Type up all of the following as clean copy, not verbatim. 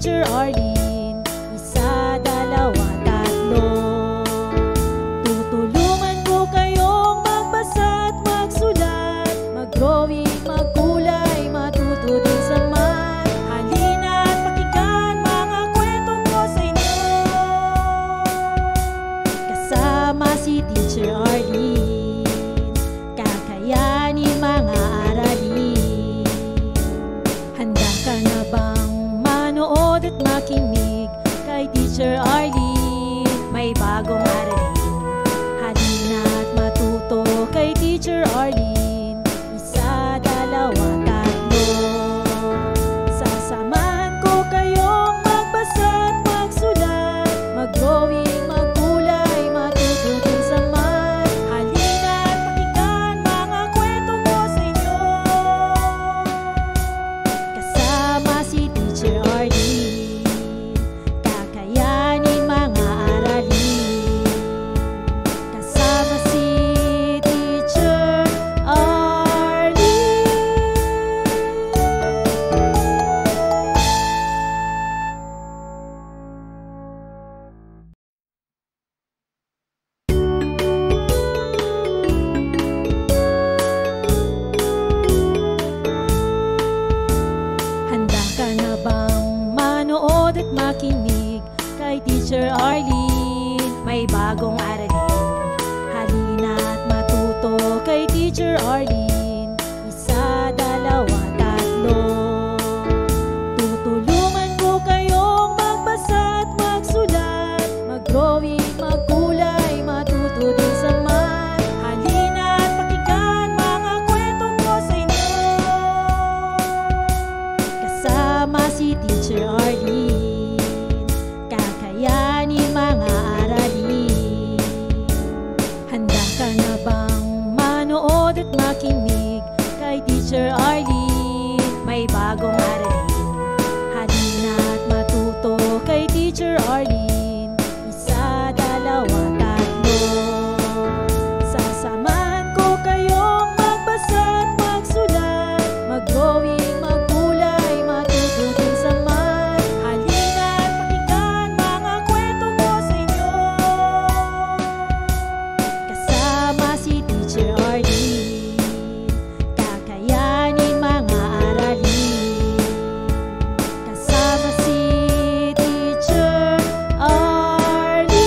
Teacher Arlene. Isa, dalawa, tatlo. Tutulungan ko kayong magbasa at magsulat, mag-drawing, magkulay, matuto din sa math. Halina at pakinggan mga kwento ko sa inyo. Kasama si Teacher Arlene, kakayanin mga aralin. Handa ka na bang manood at makinig kay Teacher Arlene? May bagong aralin. Halina at matuto kay Teacher Arlene. Isa, dalawa, tatlo. Sasamahan ko kayong magbasa at magsulat, mag-drawing, magkulay, matuto din sa math. Halina at pakinggan mga kwento ko sa inyo. Kasama si Teacher Arlene, kakayanin mga aralin. Kasama si Teacher Arlene. Handa ka na bang manood at makinig kay Teacher Arlene? May bagong aralin. Halina at matuto kay Teacher Arlene. Isa, dalawa, tatlo. Tutulungan ko kayong magbasa at magsulat, mag-drawing, magkulay, matuto din sa math. Halina at pakinggan mga kwento ko sa inyo. Kasama si Teacher Arlene, kakayanin mga aralin. Handa ka na bang manood at makinig kay Teacher Arlene? May bagong aralin. Halina at matuto kay Teacher Arlene. Isa, dalawa, tatlo. Sasamahan ko kayong magbasa at magsulat, mag-drawing, magkulay, matuto din sa math. Halina at pakinggan mga kwento ko sa inyo. Kasama si Teacher Arlene, kakayanin mga aralin. Kasama si Teacher Arlene.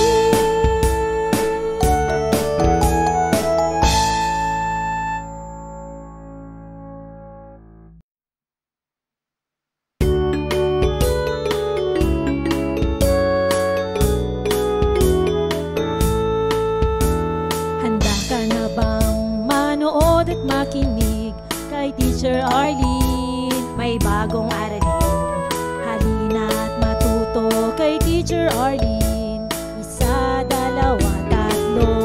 Handa ka na bang manood at makinig kay Teacher Arlene? May bagong aralin. Halina at matuto kay Teacher Arlene. Isa, dalawa, tatlo.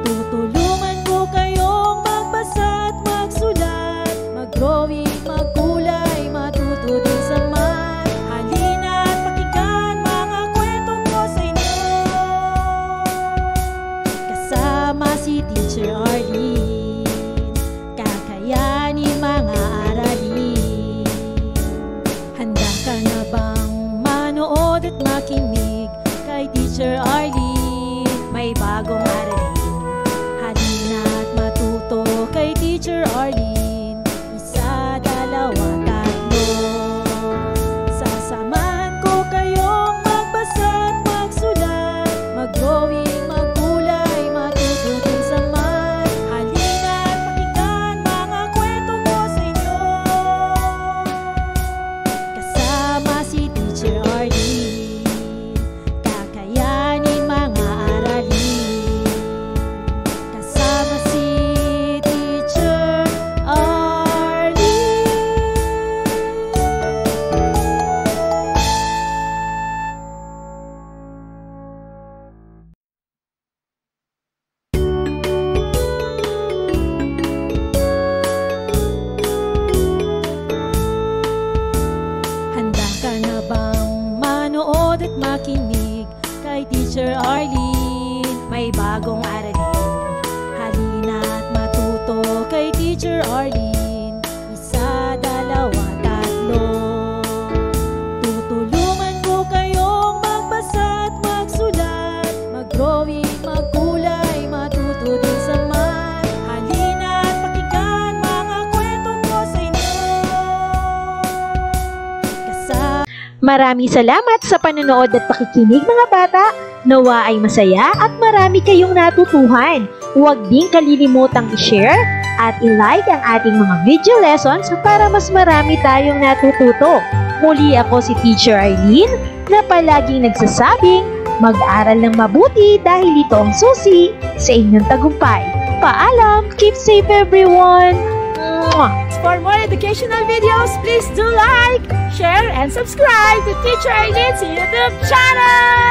Tutulungan ko kayong magbasa at magsulat, mag-drawing, magkulay, matuto din sa math. Halina at pakinggan mga kwento ko sa inyo. Kasama si Teacher Arlene, kakayanin mga aralin. Handa ka na bang manood at makinig kay Teacher Arlene? May bagong aralin. Halina at matuto kay Teacher Arlene. Isa, dalawa, tatlo. Sasamahan ko kayong magbasa at magsulat, mag-drawing, magkulay, matuto din sa math. Halina at pakinggan mga kwento ko sa inyo. Kasama si Teacher Arlene, kakayanin mga aralin. Kasama si Teacher Arlene. Handa ka na bang manood at makinig kay Teacher Arlene? May bagong aralin. Halina at matuto kay Teacher Arlene. Isa, dalawa, tatlo. Maraming salamat sa panonood at pakikinig mga bata. Nawa ay masaya at marami kayong natutuhan. Huwag din kalilimutang i-share at i-like ang ating mga video lessons para mas marami tayong natututo. Muli ako si Teacher Arlene na palaging nagsasabing mag-aral ng mabuti dahil ito ang susi sa inyong tagumpay. Paalam! Keep safe everyone! For more educational videos, please do like, share, and subscribe to Teacher Arlene's YouTube channel!